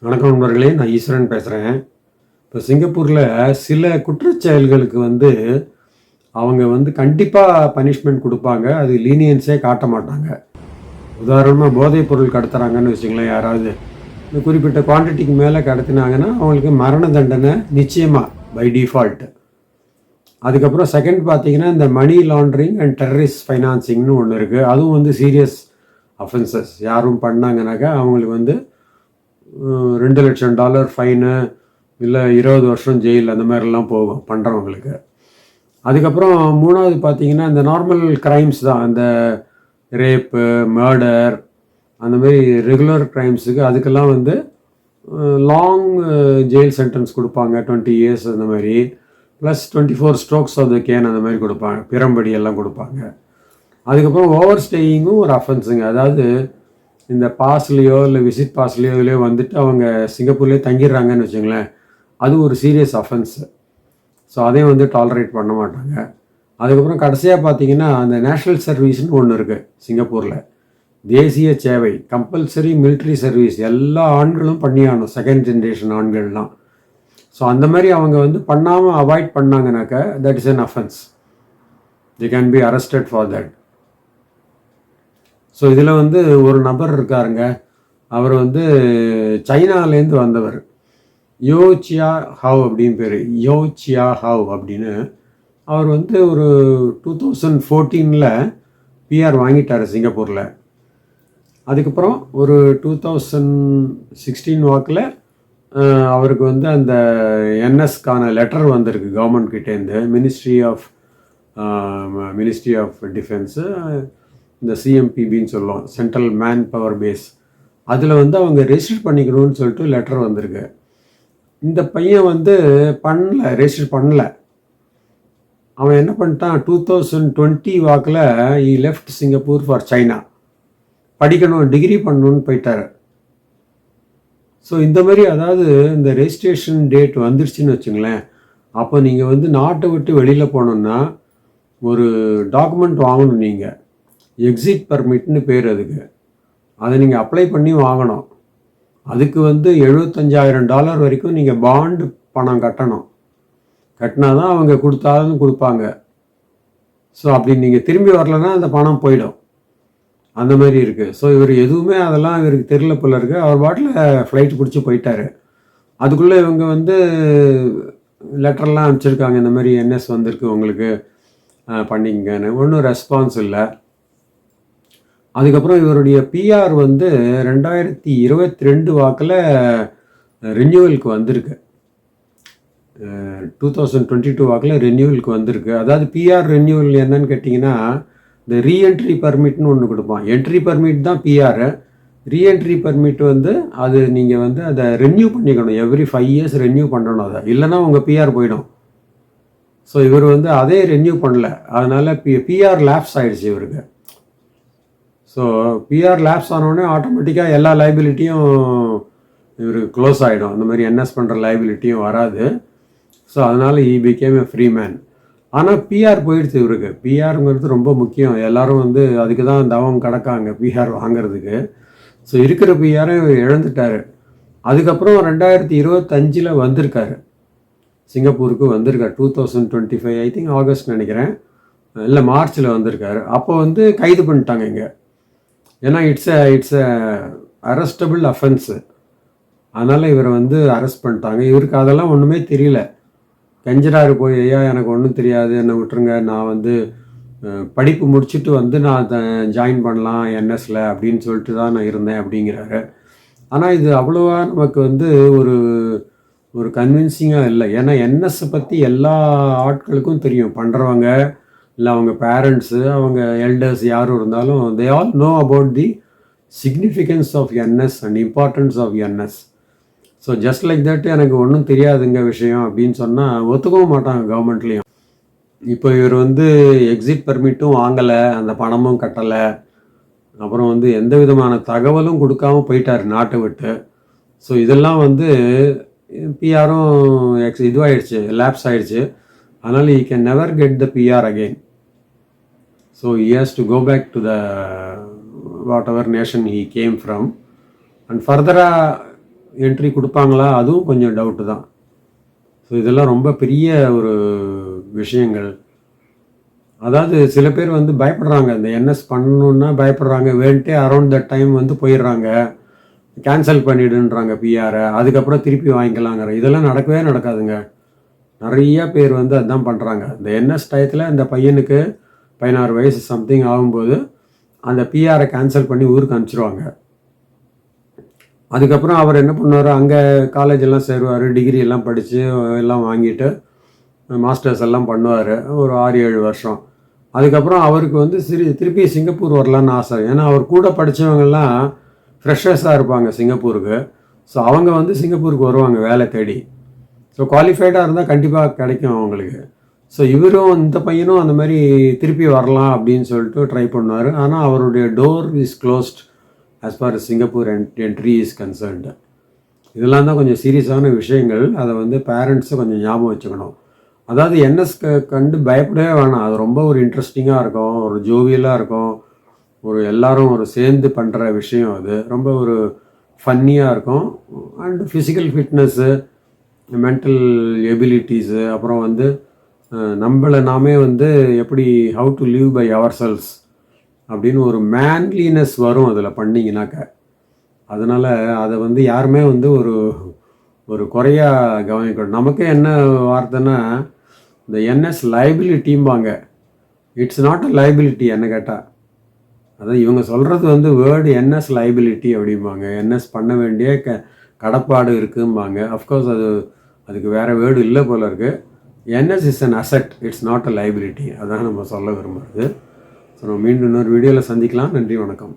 வணக்கம் நண்பர்களே, நான் ஈஸ்வரன் பேசுகிறேன். இப்போ சிங்கப்பூரில் சில குற்றச்செயல்களுக்கு அவங்க கண்டிப்பாக பனிஷ்மெண்ட் கொடுப்பாங்க. அது லீனியன்ஸே காட்ட மாட்டாங்க. உதாரணமாக போதைப் பொருள் கடத்துறாங்கன்னு வச்சுங்களேன். யாராவது இந்த குறிப்பிட்ட குவான்டிட்டிக்கு மேலே கடத்தினாங்கன்னா அவங்களுக்கு மரண தண்டனை நிச்சயமாக பை டிஃபால்ட். அதுக்கப்புறம் செகண்ட் பார்த்தீங்கன்னா, இந்த மணி லாண்ட்ரிங் அண்ட் டெரரிஸ்ட் ஃபைனான்சிங்னு ஒன்று இருக்குது. அதுவும் சீரியஸ் அஃபென்சஸ் யாரும் பண்ணாங்கனாக்கா அவங்களுக்கு $2,00,000 ஃபைனு, இல்லை 20 வருஷம் ஜெயில், அந்த மாதிரிலாம் போகும் பண்ணுறவங்களுக்கு. அதுக்கப்புறம் மூணாவது பார்த்தீங்கன்னா, இந்த நார்மல் க்ரைம்ஸ் தான், இந்த ரேப்பு, மர்டர், அந்த மாதிரி ரெகுலர் க்ரைம்ஸுக்கு அதுக்கெல்லாம் லாங் ஜெயில் சென்டென்ஸ் கொடுப்பாங்க. 20 இயர்ஸ் அந்த மாதிரி, plus 24 strokes of the can அந்த மாதிரி கொடுப்பாங்க. பிரம்படி எல்லாம் கொடுப்பாங்க. அதுக்கப்புறம் ஓவர் ஸ்டேயிங்கும் ஒரு அஃபென்ஸுங்க. அதாவது இந்த பாஸ்லேயோ இல்லை விசிட் பாஸ்லேயோ இதுலேயோ அவங்க சிங்கப்பூர்லேயே தங்கிடுறாங்கன்னு வச்சுங்களேன், அது ஒரு சீரியஸ் அஃபென்ஸு. ஸோ அதையும் டாலரேட் பண்ண மாட்டாங்க. அதுக்கப்புறம் கடைசியாக பார்த்தீங்கன்னா, அந்த நேஷ்னல் சர்வீஸ்னு ஒன்று இருக்குது சிங்கப்பூரில். தேசிய சேவை, கம்பல்சரி மிலிட்ரி சர்வீஸ் எல்லா ஆண்களும் பண்ணியாகணும், செகண்ட் ஜென்ரேஷன் ஆண்கள்லாம். ஸோ அந்த மாதிரி அவங்க பண்ணாமல் அவாய்ட் பண்ணாங்கனாக்கா that is an offence. They can be arrested for that. So இதில் ஒரு நபர் இருக்காருங்க. அவர் சைனாலேருந்து வந்தவர். யோ சியா ஹவ் அப்படின்னு பேர். யோ சியா ஹவ் அப்படின்னு. அவர் ஒரு 2014 பிஆர் வாங்கிட்டார் சிங்கப்பூரில். அதுக்கப்புறம் ஒரு 2016 வாக்கில் அவருக்கு அந்த என்எஸ்க்கான லெட்டர் வந்திருக்கு கவர்மெண்ட் கிட்டேருந்து, மினிஸ்ட்ரி ஆஃப் டிஃபென்ஸு, இந்த சிஎம்பிபின்னு சொல்லுவோம், சென்ட்ரல் மேன் பவர் பேஸ். அதில் அவங்க ரெஜிஸ்டர் பண்ணிக்கணும்னு சொல்லிட்டு லெட்டர் வந்திருக்கு. இந்த பையன் ரெஜிஸ்டர் பண்ணல. அவன் என்ன பண்ணிட்டான், 2020 வாக்கில் ஈ லெஃப்ட் சிங்கப்பூர் ஃபார் சைனா. படிக்கணும், டிகிரி பண்ணணும்னு போயிட்டார். ஸோ இந்த மாதிரி, அதாவது இந்த ரெஜிஸ்ட்ரேஷன் டேட் வந்துருச்சுன்னு வச்சுங்களேன், அப்போ நீங்கள் நாட்டை விட்டு வெளியில் போனோன்னா ஒரு டாக்குமெண்ட் வாங்கணும். நீங்கள் எக்ஸிட் பர்மிட்னு பேர் அதுக்கு. அதை நீங்கள் அப்ளை பண்ணி வாங்கணும். அதுக்கு $75,000 வரைக்கும் நீங்கள் பாண்டு பணம் கட்டணும். கட்டினா தான் அவங்க கொடுத்தாலும் கொடுப்பாங்க. ஸோ அப்படி நீங்கள் திரும்பி வரலன்னா அந்த பணம் போயிடும். அந்த மாதிரி இருக்குது. ஸோ இவர் எதுவுமே அதெல்லாம் இவருக்கு தெரியல போல இருக்குது. அவர் பாட்டில் ஃப்ளைட் பிடிச்சி போயிட்டார். அதுக்குள்ளே இவங்க லெட்டர்லாம் அனுப்பிச்சிருக்காங்க, இந்த மாதிரி என்எஸ் வந்திருக்கு உங்களுக்கு, பண்ணிங்கன்னு. ஒன்றும் ரெஸ்பான்ஸ் இல்லை. அதுக்கப்புறம் இவருடைய பிஆர் 2022 வாக்கில் ரெனியூவலுக்கு வந்திருக்கு. 2022 வாக்கில் ரெனியூவலுக்கு வந்திருக்கு. அதாவது பிஆர் ரெனியூவல் என்னன்னு கேட்டிங்கன்னா, இந்த ரீஎன்ட்ரி பர்மிட்னு ஒன்று கொடுப்பான். என்ட்ரி பர்மிட் தான் பிஆர். ரீஎன்ட்ரி பர்மிட் அது நீங்கள் அதை ரெனியூ பண்ணிக்கணும். எவ்ரி 5 இயர்ஸ் ரெனியூ பண்ணணும். அதை இல்லைன்னா உங்கள் பிஆர் போயிடும். ஸோ இவர் அதே ரெனியூ பண்ணல. அதனால் பிஆர் லேப்ஸ் ஆகிடுச்சு இவருக்கு. ஸோ பிஆர் லேப்ஸ் ஆனோடனே ஆட்டோமேட்டிக்காக எல்லா லைபிலிட்டியும் இவருக்கு க்ளோஸ் ஆகிடும். அந்த மாதிரி என்எஸ் பண்ணுற லைபிலிட்டியும் வராது. ஸோ அதனால் ஈ பிகேம் எ ஃப்ரீ மேன். ஆனால் பிஆர் போயிடுச்சு இவருக்கு. பிஆருங்கிறது ரொம்ப முக்கியம். எல்லோரும் அதுக்கு தான் தவம் கிடக்காங்க பிஆர் வாங்கிறதுக்கு. ஸோ இருக்கிற பிஆரை இழந்துட்டார். அதுக்கப்புறம் 2025 வந்திருக்காரு, சிங்கப்பூருக்கு வந்திருக்கார். 2025 ஐ திங்க் ஆகஸ்ட் நினைக்கிறேன், இல்லை மார்ச்சில் வந்திருக்காரு. அப்போ கைது பண்ணிட்டாங்க இங்கே. ஏன்னா இட்ஸ் அரெஸ்டபிள் அஃபென்ஸு. அதனால் இவரை அரெஸ்ட் பண்ணிட்டாங்க. இவருக்கு அதெல்லாம் ஒன்றுமே தெரியல. கெஞ்சராரு போய், ஐயா எனக்கு ஒன்றும் தெரியாது, என்னை விட்டுருங்க, நான் படிப்பு முடிச்சுட்டு நான் ஜாயின் பண்ணலாம் என்எஸ்ல அப்படின்னு சொல்லிட்டு தான் நான் இருந்தேன் அப்படிங்கிறாரு. ஆனால் இது அவ்வளோவா நமக்கு ஒரு கன்வின்சிங்காக இல்லை. ஏன்னா என்எஸ்ஸை பற்றி எல்லா ஆட்களுக்கும் தெரியும். பண்ணுறவங்க இல்லை அவங்க பேரண்ட்ஸு, அவங்க எல்டர்ஸ் யாரும் இருந்தாலும் they all know about the significance of NS and importance of NS. So just like that எனக்கு ஒன்றும் தெரியாதுங்க விஷயம் அப்படின்னு சொன்னால் ஒத்துக்கவும் மாட்டாங்க கவர்மெண்ட்லேயும். இப்போ இவர் எக்ஸிட் பர்மிட்டும் வாங்கலை, அந்த பணமும் கட்டலை, அப்புறம் எந்த விதமான தகவலும் கொடுக்காம போயிட்டார் நாட்டை விட்டு. ஸோ இதெல்லாம் பிஆரும் இதுவாகிடுச்சு, லேப்ஸ் ஆகிடுச்சு. அதனால் he can never get the PR again. So he has to go back to the whatever nation he came from. And further entry கொடுப்பாங்களா, அதுவும் கொஞ்சம் டவுட்டு தான். ஸோ இதெல்லாம் ரொம்ப பெரிய ஒரு விஷயங்கள். அதாவது சில பேர் வந்து பயப்படுறாங்க, இந்த என்எஸ் பண்ணணுன்னா பயப்படுறாங்க, வேண்ட்டே அரௌண்ட் தட் டைம் வந்து போயிடுறாங்க, கேன்சல் பண்ணிடுன்றாங்க பிஆரை, அதுக்கப்புறம் திருப்பி வாங்கிக்கலாங்கிற. இதெல்லாம் நடக்கவே நடக்காதுங்க. நிறைய பேர் வந்து அதுதான் பண்ணுறாங்க. இந்த என்எஸ் டயத்தில் இந்த பையனுக்கு 16 வயசு சம்திங் ஆகும்போது அந்த பிஆரை கேன்சல் பண்ணி ஊருக்கு அனுப்பிச்சிருவாங்க. அதுக்கப்புறம் அவர் என்ன பண்ணுவார், அங்கே காலேஜ் எல்லாம் சேருவார், டிகிரி எல்லாம் படித்து எல்லாம் வாங்கிட்டு மாஸ்டர்ஸ் எல்லாம் பண்ணுவார் ஒரு 6-7 வருஷம். அதுக்கப்புறம் அவருக்கு வந்து திருப்பி சிங்கப்பூர் வரலான்னு ஆசை. ஏன்னா அவர் கூட படித்தவங்கெல்லாம் ஃப்ரெஷர்ஸாக இருப்பாங்க சிங்கப்பூருக்கு. ஸோ அவங்க வந்து சிங்கப்பூருக்கு வருவாங்க வேலை தேடி. ஸோ குவாலிஃபைடாக இருந்தால் கண்டிப்பாக கிடைக்கும் அவங்களுக்கு. ஸோ இவரும் இந்த பையனும் அந்த மாதிரி திருப்பி வரலாம் அப்படின்னு சொல்லிட்டு ட்ரை பண்ணுவார். ஆனால் அவருடைய door is closed as for Singapore entry is concerned. இதெல்லாம் தான் கொஞ்சம் சீரியஸான விஷயங்கள். அதை வந்து பேரண்ட்ஸை கொஞ்சம் ஞாபகம் வச்சுக்கணும். அதாவது என்எஸ் கண்டு பயப்படவே வேணாம். அது ரொம்ப ஒரு இன்ட்ரெஸ்டிங்காக இருக்கும், ஒரு ஜோவியலாக இருக்கும், ஒரு எல்லாரும் ஒரு சேர்ந்து பண்ணுற விஷயம். அது ரொம்ப ஒரு ஃபன்னியாக இருக்கும். And physical fitness, mental abilities, அப்புறம் வந்து நம்மளை நாமே வந்து எப்படி how to live by ourselves அப்படின்னு ஒரு மேன்லினஸ் வரும் அதில் பண்ணிங்கனாக்க. அதனால் அதை வந்து யாருமே வந்து ஒரு ஒரு குறையாக கவனிக்கணும். நமக்கே என்ன வார்த்தைன்னா, இந்த என்எஸ் லைபிலிட்டிம்பாங்க. இட்ஸ் நாட் அ லைபிலிட்டி என்ன கேட்டால். அதான் இவங்க சொல்கிறது வந்து வேர்டு என்எஸ் லைபிலிட்டி அப்படிம்பாங்க. என்எஸ் பண்ண வேண்டிய கடப்பாடு இருக்கும்பாங்க. அஃப்கோர்ஸ் அதுக்கு வேறு வேர்டு இல்லை போல இருக்குது. NS is an asset, it's not a liability. அதான் நம்ம சொல்ல விரும்புகிறது. ஸோ நம்ம மீண்டும் இன்னொரு வீடியோவில் சந்திக்கலாம். நன்றி, வணக்கம்.